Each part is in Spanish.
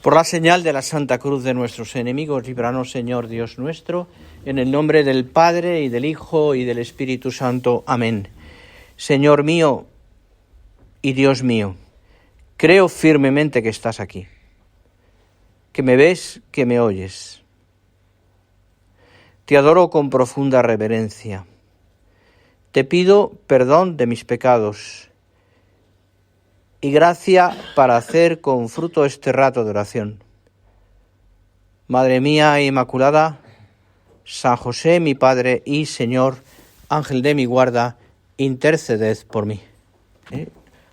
Por la señal de la Santa Cruz de nuestros enemigos, líbranos, Señor Dios nuestro, en el nombre del Padre, y del Hijo, y del Espíritu Santo. Amén. Señor mío y Dios mío, creo firmemente que estás aquí, que me ves, que me oyes. Te adoro con profunda reverencia. Te pido perdón de mis pecados y gracia para hacer con fruto este rato de oración. Madre mía Inmaculada, San José, mi Padre y Señor, Ángel de mi guarda, interceded por mí.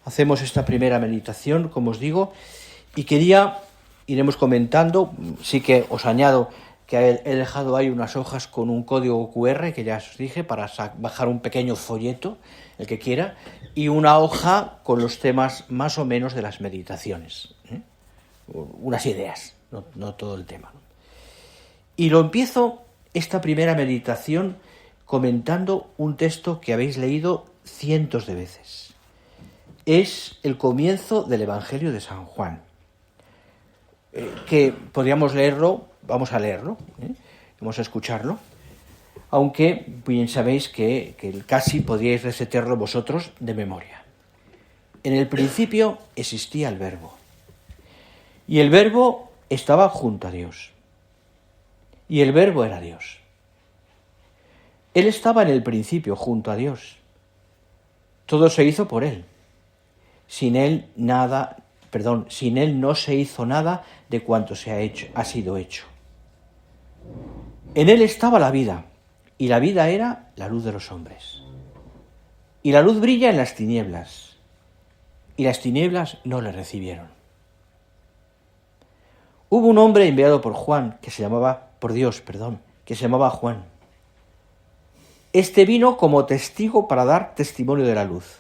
Hacemos esta primera meditación, como os digo, y iremos comentando. Sí que os añado que he dejado ahí unas hojas con un código QR, que ya os dije, para bajar un pequeño folleto, el que quiera, y una hoja con los temas más o menos de las meditaciones. Unas ideas, no todo el tema. Y lo empiezo, esta primera meditación, comentando un texto que habéis leído cientos de veces. Es el comienzo del Evangelio de San Juan, que podríamos leerlo, vamos a leerlo, vamos a escucharlo, aunque bien sabéis que casi podríais recetarlo vosotros de memoria. En el principio existía el Verbo, y el Verbo estaba junto a Dios, y el Verbo era Dios. Él estaba en el principio junto a Dios. Todo se hizo por Él. Sin Él no se hizo nada de cuanto ha sido hecho. En Él estaba la vida, y la vida era la luz de los hombres. Y la luz brilla en las tinieblas, y las tinieblas no le recibieron. Hubo un hombre enviado por Dios, que se llamaba Juan. Este vino como testigo para dar testimonio de la luz,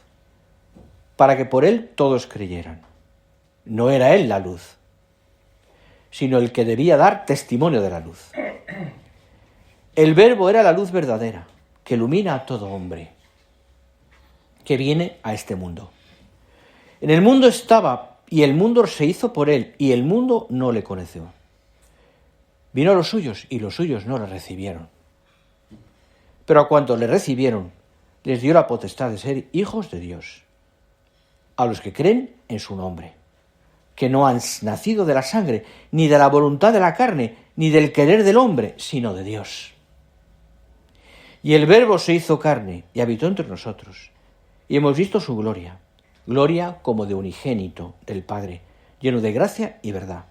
para que por él todos creyeran. No era él la luz, sino el que debía dar testimonio de la luz. El Verbo era la luz verdadera, que ilumina a todo hombre que viene a este mundo. En el mundo estaba, y el mundo se hizo por él, y el mundo no le conoció. Vino a los suyos, y los suyos no le recibieron. Pero a cuantos le recibieron, les dio la potestad de ser hijos de Dios, a los que creen en su nombre, que no han nacido de la sangre, ni de la voluntad de la carne, ni del querer del hombre, sino de Dios. Y el Verbo se hizo carne y habitó entre nosotros, y hemos visto su gloria, gloria como de unigénito del Padre, lleno de gracia y verdad.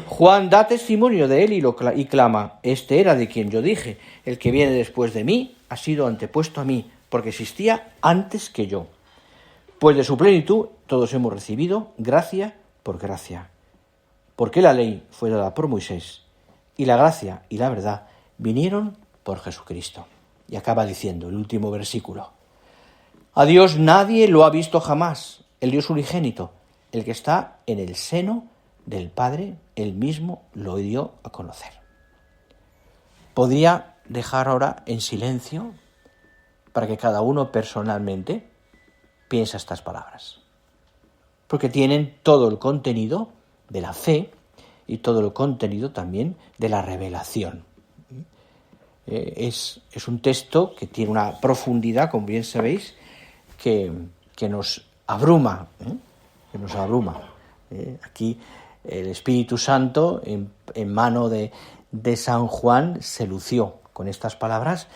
Juan da testimonio de él y clama: este era de quien yo dije, el que viene después de mí ha sido antepuesto a mí, porque existía antes que yo. Pues de su plenitud todos hemos recibido gracia por gracia. Porque la ley fue dada por Moisés, y la gracia y la verdad vinieron por Jesucristo. Y acaba diciendo el último versículo: a Dios nadie lo ha visto jamás, el Dios unigénito, el que está en el seno del Padre, él mismo lo dio a conocer. Podría dejar ahora en silencio para que cada uno personalmente piense estas palabras, porque tienen todo el contenido de la fe y todo el contenido también de la revelación. Es un texto que tiene una profundidad, como bien sabéis, que nos abruma, que nos abruma. Aquí el Espíritu Santo, en mano de San Juan, se lució con estas palabras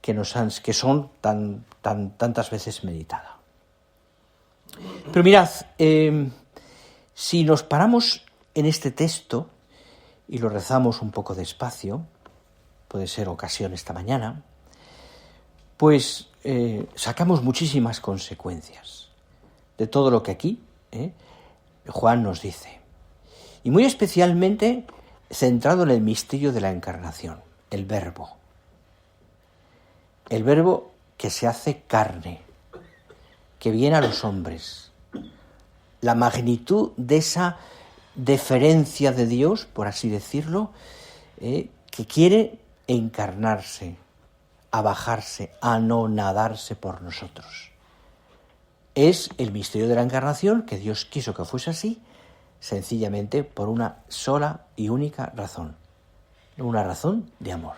que son tantas veces meditadas. Pero mirad, si nos paramos en este texto y lo rezamos un poco despacio, puede ser ocasión esta mañana, pues sacamos muchísimas consecuencias de todo lo que aquí Juan nos dice. Y muy especialmente centrado en el misterio de la encarnación, el Verbo. El Verbo que se hace carne, que viene a los hombres. La magnitud de esa deferencia de Dios, por así decirlo, que quiere encarnarse, abajarse, anonadarse por nosotros. Es el misterio de la encarnación, que Dios quiso que fuese así, sencillamente por una sola y única razón, una razón de amor.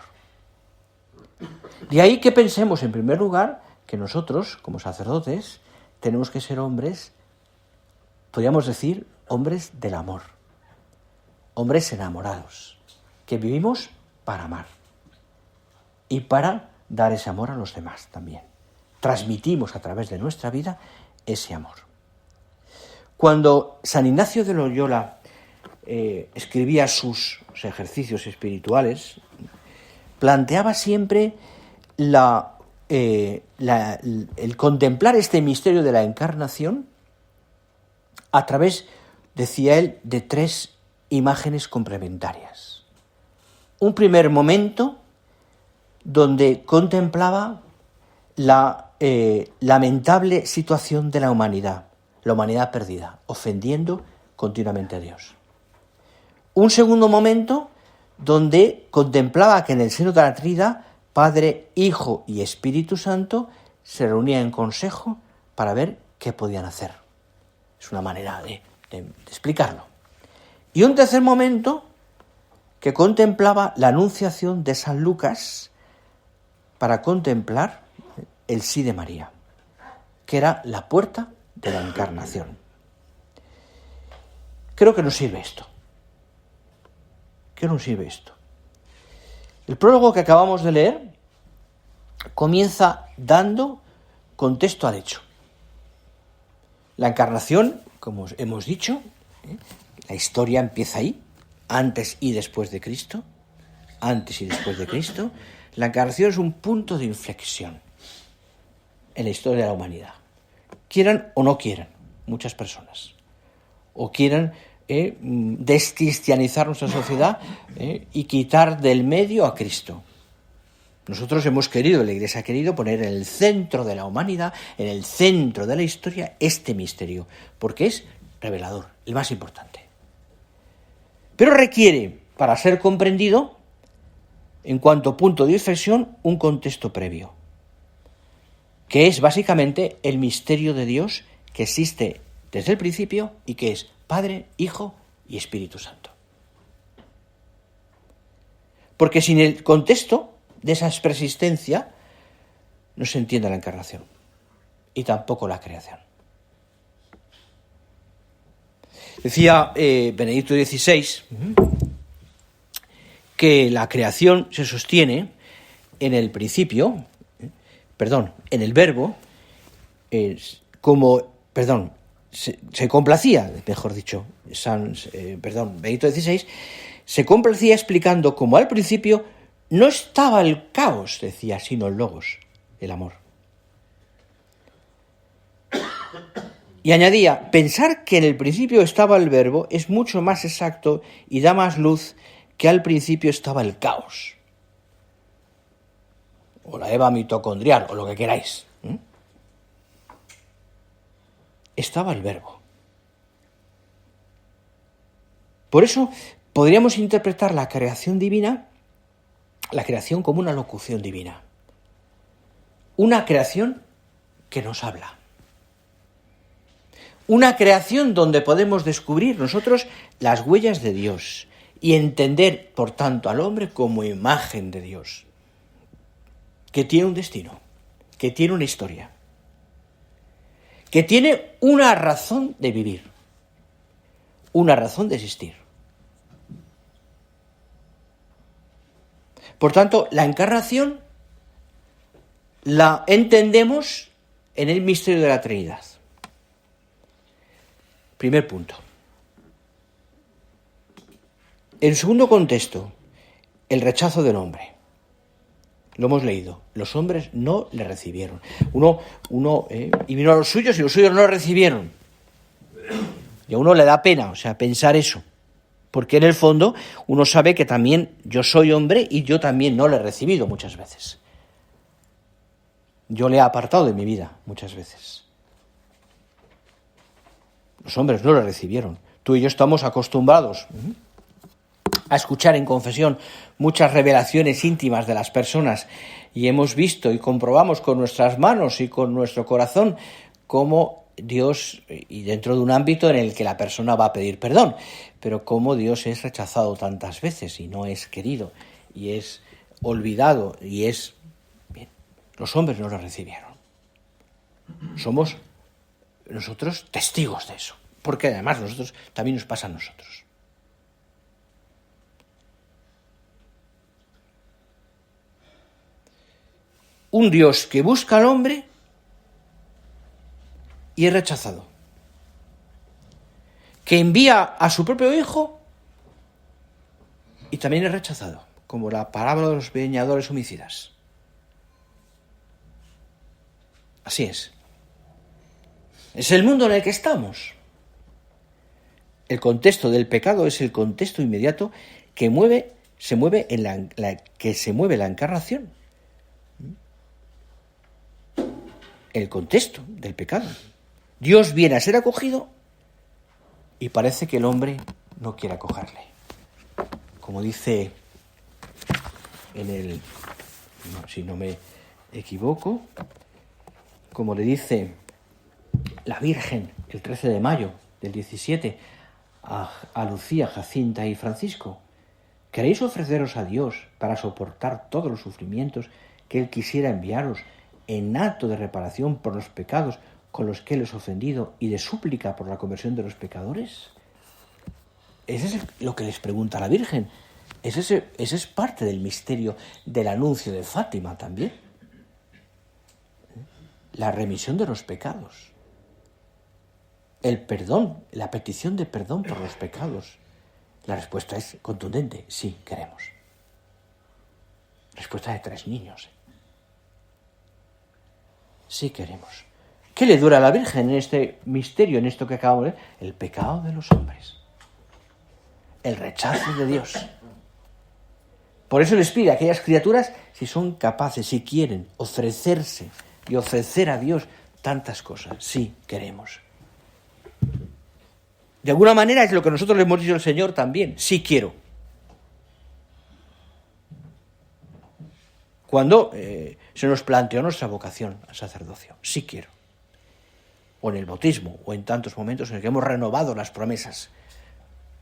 De ahí que pensemos, en primer lugar, que nosotros, como sacerdotes, tenemos que ser hombres, podríamos decir, hombres del amor, hombres enamorados, que vivimos para amar y para dar ese amor a los demás también. Transmitimos a través de nuestra vida ese amor. Cuando San Ignacio de Loyola escribía sus ejercicios espirituales, planteaba siempre el contemplar este misterio de la encarnación a través, decía él, de 3 imágenes complementarias. Un primer momento donde contemplaba la lamentable situación de la humanidad perdida, ofendiendo continuamente a Dios. Un segundo momento donde contemplaba que en el seno de la Trinidad, Padre, Hijo y Espíritu Santo se reunían en consejo para ver qué podían hacer. Es una manera de explicarlo. Y un tercer momento que contemplaba la anunciación de San Lucas para contemplar el sí de María, que era la puerta de la encarnación. Creo que nos sirve esto. ¿Qué nos sirve esto? El prólogo que acabamos de leer comienza dando contexto al hecho. La encarnación, como hemos dicho, la historia empieza ahí, antes y después de Cristo. Antes y después de Cristo. La encarnación es un punto de inflexión en la historia de la humanidad. Quieran o no quieran muchas personas, o quieran descristianizar nuestra sociedad y quitar del medio a Cristo. Nosotros hemos querido, la Iglesia ha querido poner en el centro de la humanidad, en el centro de la historia, este misterio, porque es revelador, el más importante. Pero requiere, para ser comprendido, en cuanto a punto de inflexión, un contexto previo, que es básicamente el misterio de Dios que existe desde el principio y que es Padre, Hijo y Espíritu Santo. Porque sin el contexto de esa persistencia no se entiende la encarnación y tampoco la creación. Decía Benedicto XVI que la creación se sostiene en el principio, en el verbo, se complacía, mejor dicho, Benedicto XVI, se complacía explicando cómo al principio no estaba el caos, decía, sino el logos, el amor. Y añadía, pensar que en el principio estaba el verbo es mucho más exacto y da más luz que al principio estaba el caos. O la Eva mitocondrial, o lo que queráis. Estaba el verbo. Por eso podríamos interpretar la creación divina, la creación como una locución divina. Una creación que nos habla. Una creación donde podemos descubrir nosotros las huellas de Dios y entender, por tanto, al hombre como imagen de Dios, que tiene un destino, que tiene una historia, que tiene una razón de vivir, una razón de existir. Por tanto, la encarnación la entendemos en el misterio de la Trinidad. Primer punto. En segundo contexto, el rechazo del hombre. Lo hemos leído. Los hombres no le recibieron. Y vino a los suyos y los suyos no le recibieron. Y a uno le da pena, pensar eso. Porque en el fondo uno sabe que también yo soy hombre y yo también no le he recibido muchas veces. Yo le he apartado de mi vida muchas veces. Los hombres no le recibieron. Tú y yo estamos acostumbrados a escuchar en confesión muchas revelaciones íntimas de las personas y hemos visto y comprobamos con nuestras manos y con nuestro corazón cómo Dios, y dentro de un ámbito en el que la persona va a pedir perdón, pero cómo Dios es rechazado tantas veces y no es querido y es olvidado y es... Bien, los hombres no lo recibieron. Somos nosotros testigos de eso, porque además nosotros también nos pasa a nosotros. Un Dios que busca al hombre y es rechazado, que envía a su propio hijo y también es rechazado, como la parábola de los leñadores homicidas. Así es. Es el mundo en el que estamos. El contexto del pecado es el contexto inmediato que se mueve la encarnación. El contexto del pecado. Dios viene a ser acogido y parece que el hombre no quiere acogerle. Como dice si no me equivoco, como le dice la Virgen el 13 de mayo del 17 a Lucía, Jacinta y Francisco: ¿queréis ofreceros a Dios para soportar todos los sufrimientos que Él quisiera enviaros en acto de reparación por los pecados con los que Él os ha ofendido y de súplica por la conversión de los pecadores? Eso es lo que les pregunta la Virgen. Ese es parte del misterio del anuncio de Fátima también. La remisión de los pecados. El perdón, la petición de perdón por los pecados. La respuesta es contundente: sí, queremos. Respuesta de 3 niños. Sí, queremos. ¿Qué le dura a la Virgen en este misterio, en esto que acabamos de ver? El pecado de los hombres. El rechazo de Dios. Por eso les pide a aquellas criaturas, si son capaces, si quieren ofrecerse y ofrecer a Dios tantas cosas. Sí, queremos. De alguna manera es lo que nosotros le hemos dicho al Señor también: sí quiero. Cuando se nos planteó nuestra vocación al sacerdocio: sí quiero. O en el bautismo, o en tantos momentos en el que hemos renovado las promesas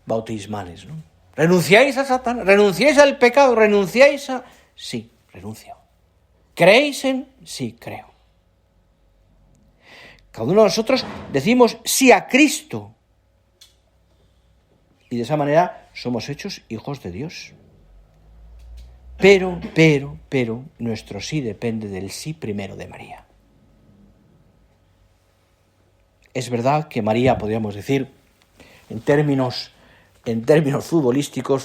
bautismales, ¿no? ¿Renunciáis a Satanás? ¿Renunciáis al pecado? ¿Renunciáis a...? Sí, renuncio. ¿Creéis en...? Sí, creo. Cada uno de nosotros decimos sí a Cristo. Y de esa manera somos hechos hijos de Dios. Pero, nuestro sí depende del sí primero de María. Es verdad que María, podríamos decir, en términos futbolísticos,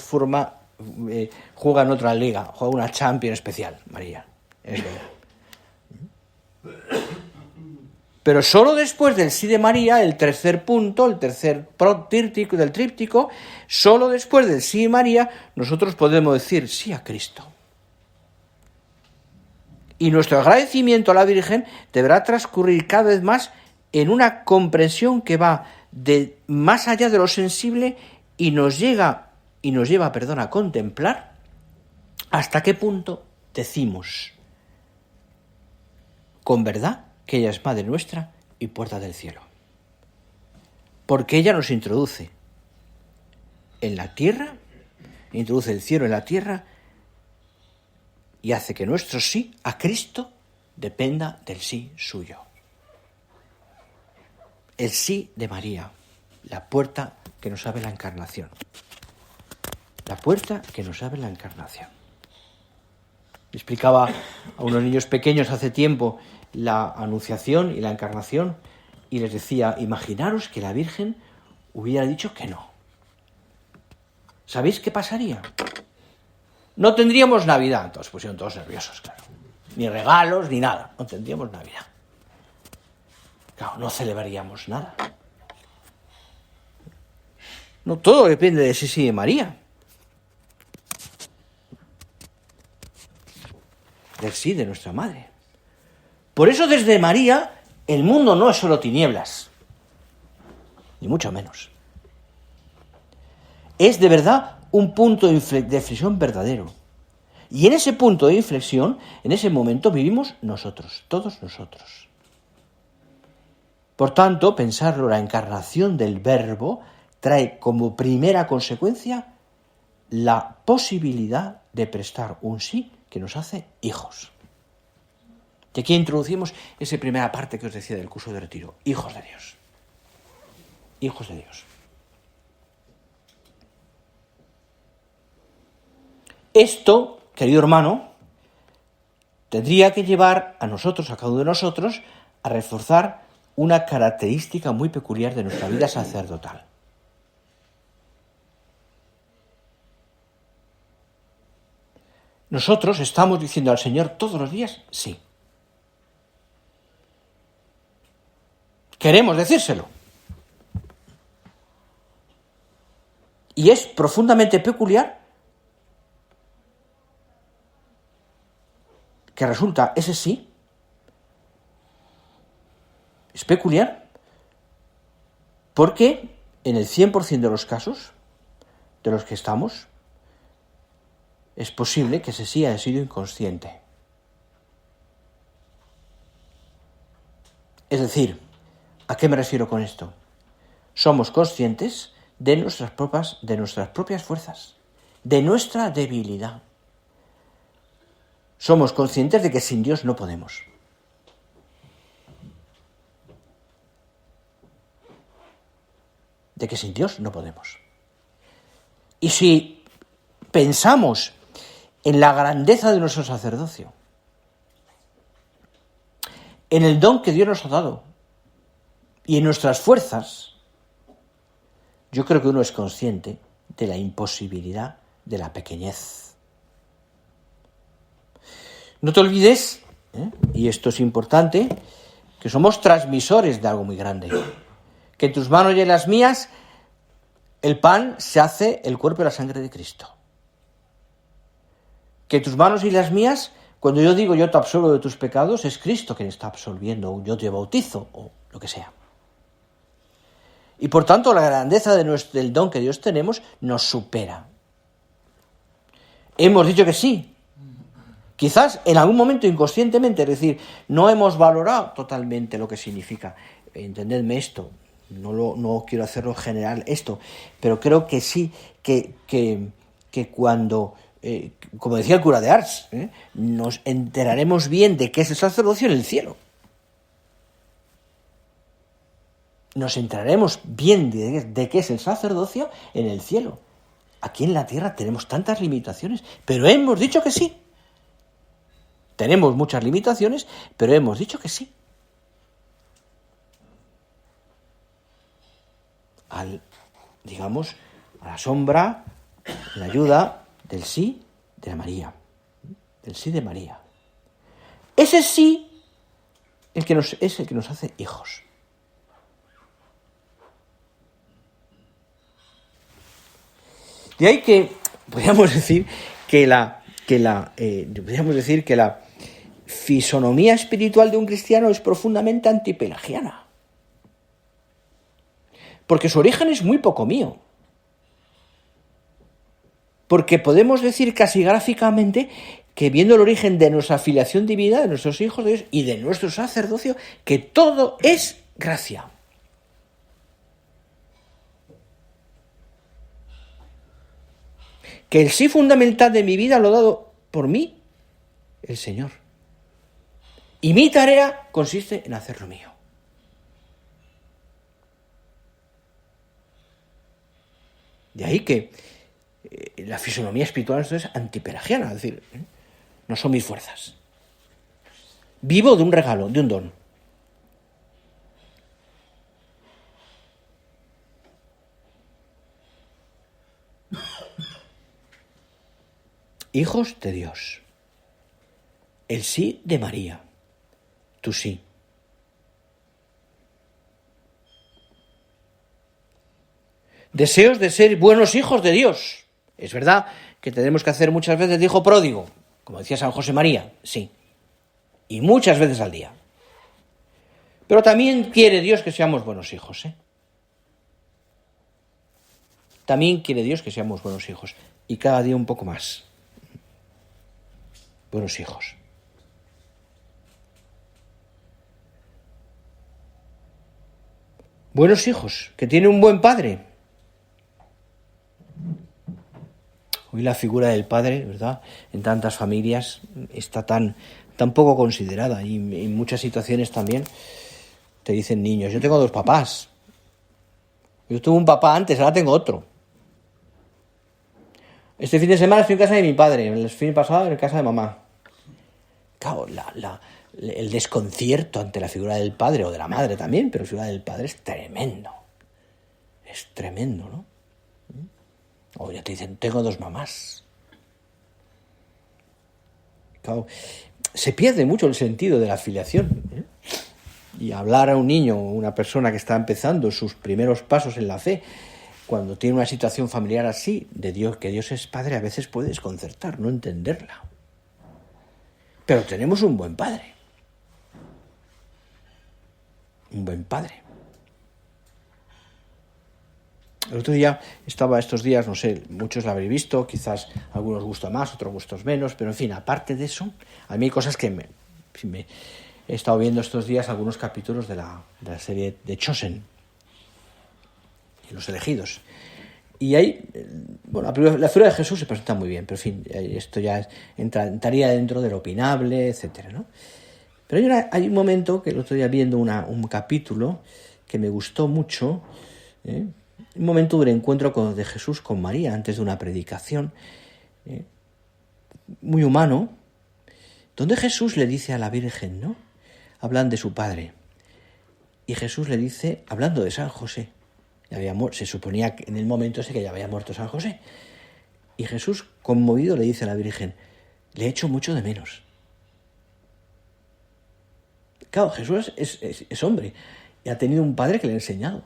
juega en otra liga, juega una Champions especial, María, es verdad. Pero solo después del sí de María, el tercer punto, el tercer tríptico del tríptico, solo después del sí de María, nosotros podemos decir sí a Cristo. Y nuestro agradecimiento a la Virgen deberá transcurrir cada vez más en una comprensión que va de más allá de lo sensible y nos lleva a contemplar hasta qué punto decimos con verdad que ella es Madre nuestra y puerta del cielo. Porque ella nos introduce en la tierra, introduce el cielo en la tierra y hace que nuestro sí a Cristo dependa del sí suyo. El sí de María, la puerta que nos abre la encarnación. La puerta que nos abre la encarnación. Explicaba a unos niños pequeños hace tiempo la anunciación y la encarnación y les decía: imaginaros que la Virgen hubiera dicho que no. ¿Sabéis qué pasaría? No tendríamos Navidad. Entonces pusieron todos nerviosos, claro. Ni regalos, ni nada. No tendríamos Navidad. Claro, no celebraríamos nada. No, todo depende de sí de María. Del sí de nuestra Madre. Por eso desde María el mundo no es solo tinieblas, ni mucho menos. Es de verdad un punto de inflexión verdadero. Y en ese punto de inflexión, en ese momento vivimos nosotros, todos nosotros. Por tanto, pensarlo, la encarnación del Verbo trae como primera consecuencia la posibilidad de prestar un sí que nos hace hijos. Y aquí introducimos esa primera parte que os decía del curso de retiro. Hijos de Dios. Hijos de Dios. Esto, querido hermano, tendría que llevar a nosotros, a cada uno de nosotros, a reforzar una característica muy peculiar de nuestra vida sacerdotal. Nosotros estamos diciendo al Señor todos los días sí. Queremos decírselo. Y es profundamente peculiar que resulta ese sí. Es peculiar porque en el 100% de los casos de los que estamos, es posible que ese sí haya sido inconsciente. Es decir, ¿a qué me refiero con esto? Somos conscientes de nuestras propias fuerzas, de nuestra debilidad. Somos conscientes de que sin Dios no podemos. De que sin Dios no podemos. Y si pensamos en la grandeza de nuestro sacerdocio, en el don que Dios nos ha dado y en nuestras fuerzas, yo creo que uno es consciente de la imposibilidad de la pequeñez. No te olvides, y esto es importante, que somos transmisores de algo muy grande, que en tus manos y en las mías el pan se hace el cuerpo y la sangre de Cristo. Que en tus manos y las mías, cuando yo digo yo te absolvo de tus pecados, es Cristo quien está absolviendo, o yo te bautizo, o lo que sea. Y por tanto la grandeza del don que Dios tenemos nos supera. Hemos dicho que sí. Quizás en algún momento inconscientemente, es decir, no hemos valorado totalmente lo que significa. Entendedme esto, no quiero hacerlo general esto, pero creo que sí, que cuando, como decía el cura de Ars, nos enteraremos bien de qué es el sacerdocio en el cielo. Nos enteraremos bien de qué es el sacerdocio en el cielo. Aquí en la tierra tenemos tantas limitaciones, pero hemos dicho que sí. Tenemos muchas limitaciones, pero hemos dicho que sí. A la sombra, a la ayuda del sí de María. Del sí de María. Ese sí es el que nos hace hijos. De ahí que podríamos decir que la fisonomía espiritual de un cristiano es profundamente antipelagiana. Porque su origen es muy poco mío. Porque podemos decir casi gráficamente que viendo el origen de nuestra filiación divina, de nuestros hijos de Dios y de nuestro sacerdocio, que todo es gracia. Que el sí fundamental de mi vida lo ha dado por mí el Señor. Y mi tarea consiste en hacer lo mío. De ahí que la fisonomía espiritual es antipelagiana, es decir, no son mis fuerzas. Vivo de un regalo, de un don. Hijos de Dios. El sí de María. Tu sí. Deseos de ser buenos hijos de Dios. Es verdad que tenemos que hacer muchas veces de hijo pródigo, como decía San José María, sí. Y muchas veces al día. Pero también quiere Dios que seamos buenos hijos, También quiere Dios que seamos buenos hijos. Y cada día un poco más. Buenos hijos. buenos hijos, que tiene un buen padre. Hoy la figura del padre, ¿verdad?, en tantas familias está tan poco considerada, y en muchas situaciones también te dicen niños, yo tengo 2 papás. Yo tuve un papá antes, ahora tengo otro. Este fin de semana estoy en casa de mi padre, el fin pasado en casa de mamá. Claro, el desconcierto ante la figura del padre, o de la madre también, pero la figura del padre es tremendo. Es tremendo, ¿no? O ya te dicen, tengo 2 mamás. Claro, se pierde mucho el sentido de la filiación, ¿eh? Y hablar a un niño o una persona que está empezando sus primeros pasos en la fe, cuando tiene una situación familiar así, de Dios, que Dios es padre, a veces puede desconcertar, no entenderla. Pero tenemos un buen padre. Un buen padre. El otro día estaba estos días, no sé, muchos la habréis visto, quizás algunos gustan más, otros gustos menos, pero en fin, aparte de eso, a mí hay cosas que he estado viendo estos días algunos capítulos de la serie de Chosen, Los Elegidos. Y ahí, bueno, la figura de Jesús se presenta muy bien, pero en fin, esto ya entraría dentro de lo opinable, etcétera, ¿no? Pero hay un momento que el otro día viendo un capítulo que me gustó mucho, un momento del encuentro de Jesús con María antes de una predicación, muy humano, donde Jesús le dice a la Virgen, ¿no? Hablan de su padre. Y Jesús le dice, hablando de San José, se suponía que en el momento ese que ya había muerto San José. Y Jesús, conmovido, le dice a la Virgen, le echo mucho de menos. Claro, Jesús es hombre y ha tenido un padre que le ha enseñado,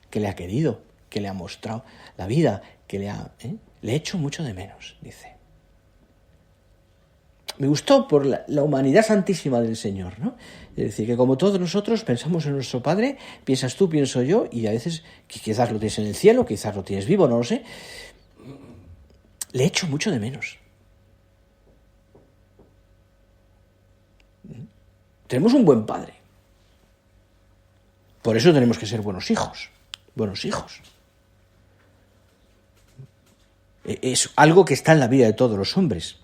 que le ha querido, que le ha mostrado la vida, que le echo mucho de menos, dice. Me gustó por la humanidad santísima del Señor, ¿no? Es decir, que como todos nosotros pensamos en nuestro Padre, piensas tú, pienso yo, y a veces quizás lo tienes en el cielo, quizás lo tienes vivo, no lo sé. Le echo mucho de menos. Tenemos un buen Padre. Por eso tenemos que ser buenos hijos. Buenos hijos. Es algo que está en la vida de todos los hombres.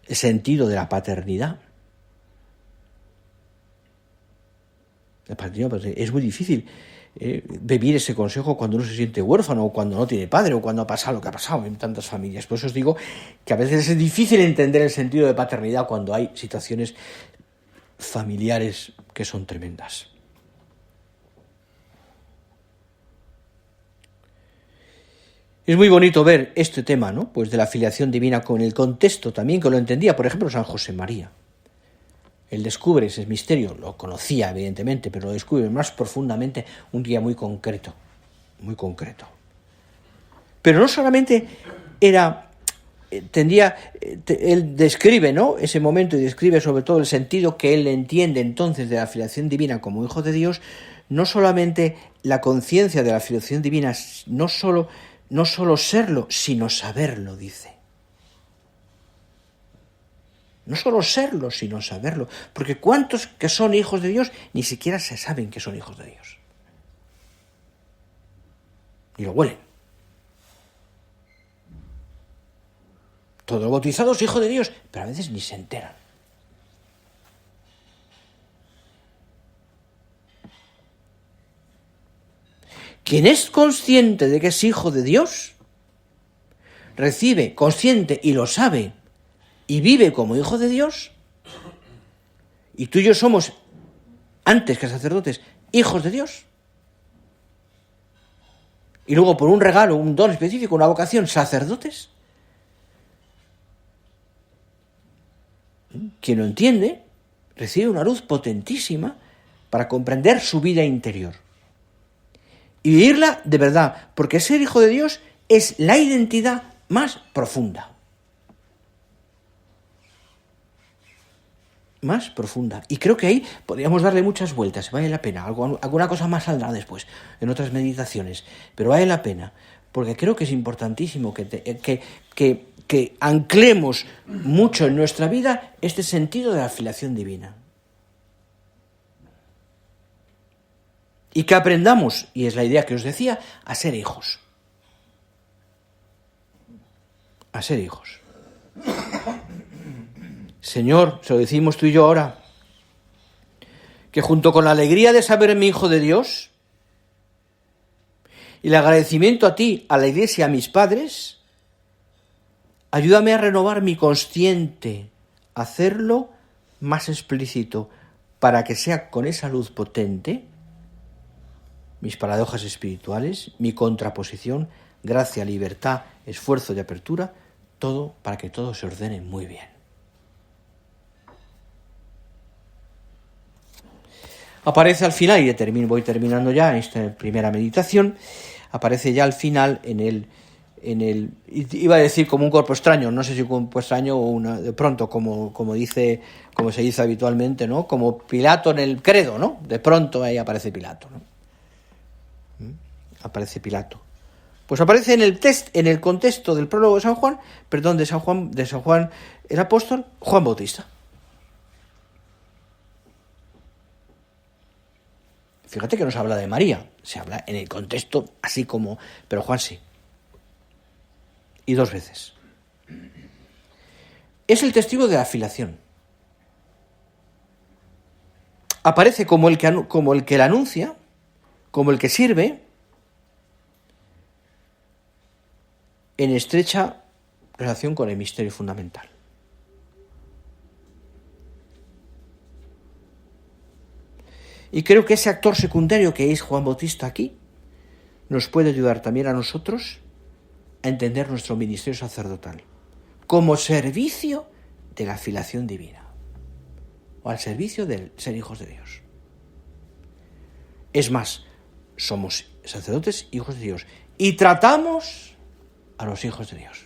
El sentido de la paternidad. Es muy difícil vivir ese consejo cuando uno se siente huérfano, o cuando no tiene padre, o cuando ha pasado lo que ha pasado en tantas familias. Por eso os digo que a veces es difícil entender el sentido de paternidad cuando hay situaciones familiares que son tremendas. Es muy bonito ver este tema, ¿no? Pues de la filiación divina con el contexto también que lo entendía, por ejemplo, San José María. Él descubre ese misterio, lo conocía evidentemente, pero lo descubre más profundamente un día muy concreto, muy concreto. Pero no solamente él describe, ¿no?, ese momento, y describe sobre todo el sentido que él entiende entonces de la filiación divina como hijo de Dios, no solamente la conciencia de la filiación divina, no solo serlo, sino saberlo, dice. No solo serlo, sino saberlo. Porque cuántos que son hijos de Dios ni siquiera se saben que son hijos de Dios. Y lo huelen. Todo bautizado es hijo de Dios, pero a veces ni se enteran. Quien es consciente de que es hijo de Dios, recibe, consciente y lo sabe, y vive como hijo de Dios, y tú y yo somos, antes que sacerdotes, hijos de Dios, y luego por un regalo, un don específico, una vocación, sacerdotes, quien lo entiende, recibe una luz potentísima para comprender su vida interior y vivirla de verdad, porque ser hijo de Dios es la identidad más profunda. Más profunda. Y creo que ahí podríamos darle muchas vueltas, vale la pena. Alguna cosa más saldrá después, en otras meditaciones, pero vale la pena, porque creo que es importantísimo que anclemos mucho en nuestra vida este sentido de la filiación divina. y que aprendamos, y es la idea que os decía, a ser hijos. A ser hijos. Señor, se lo decimos tú y yo ahora, que junto con la alegría de saberme hijo de Dios y el agradecimiento a ti, a la Iglesia, a mis padres, ayúdame a renovar mi consciente, a hacerlo más explícito, para que sea con esa luz potente mis paradojas espirituales, mi contraposición, gracia, libertad, esfuerzo y apertura, todo para que todo se ordene muy bien. Aparece al final, y voy terminando ya esta primera meditación, aparece ya al final en el iba a decir como un cuerpo extraño, no sé si un cuerpo extraño o de pronto, como se dice habitualmente, ¿no? Como Pilato en el credo, ¿no? De pronto ahí aparece Pilato, ¿no? Aparece Pilato. Pues aparece en el contexto del prólogo de San Juan, de San Juan el apóstol, Juan Bautista. Fíjate que no se habla de María, se habla en el contexto así como, pero Juan sí. Y 2 veces. Es el testigo de la filiación. Aparece como el que la anuncia, como el que sirve, en estrecha relación con el misterio fundamental. Y creo que ese actor secundario que es Juan Bautista aquí nos puede ayudar también a nosotros a entender nuestro ministerio sacerdotal como servicio de la filiación divina o al servicio del ser hijos de Dios. Es más, somos sacerdotes, hijos de Dios, y tratamos a los hijos de Dios.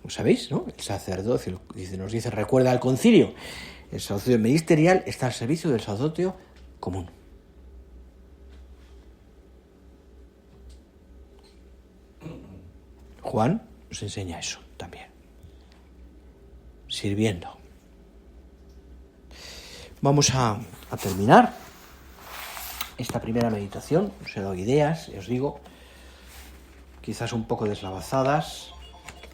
¿Sabéis, no? El sacerdocio, nos dice, recuerda al concilio, el sacerdocio ministerial está al servicio del sacerdocio común. Juan nos enseña eso también. Sirviendo. Vamos a terminar esta primera meditación. Os he dado ideas, os digo, quizás un poco deslavazadas.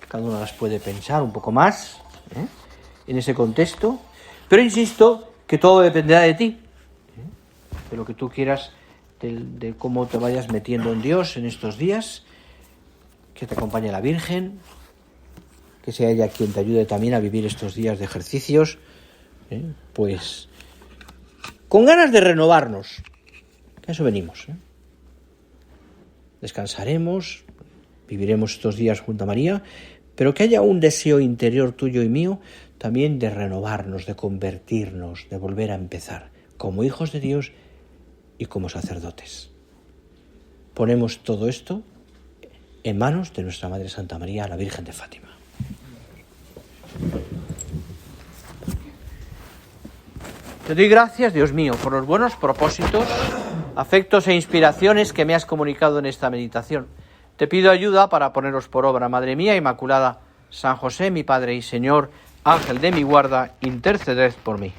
Cada uno las puede pensar un poco más en ese contexto. Pero insisto que todo dependerá de ti, de lo que tú quieras, de cómo te vayas metiendo en Dios en estos días. Que te acompañe la Virgen, que sea ella quien te ayude también a vivir estos días de ejercicios, pues con ganas de renovarnos, a eso venimos. Descansaremos, viviremos estos días junto a María, pero que haya un deseo interior tuyo y mío también de renovarnos, de convertirnos, de volver a empezar, como hijos de Dios y como sacerdotes. Ponemos todo esto en manos de nuestra Madre Santa María, la Virgen de Fátima. Te doy gracias, Dios mío, por los buenos propósitos, afectos e inspiraciones que me has comunicado en esta meditación. Te pido ayuda para ponerlos por obra. Madre mía Inmaculada, San José, mi Padre y Señor, Ángel de mi guarda, interceded por mí.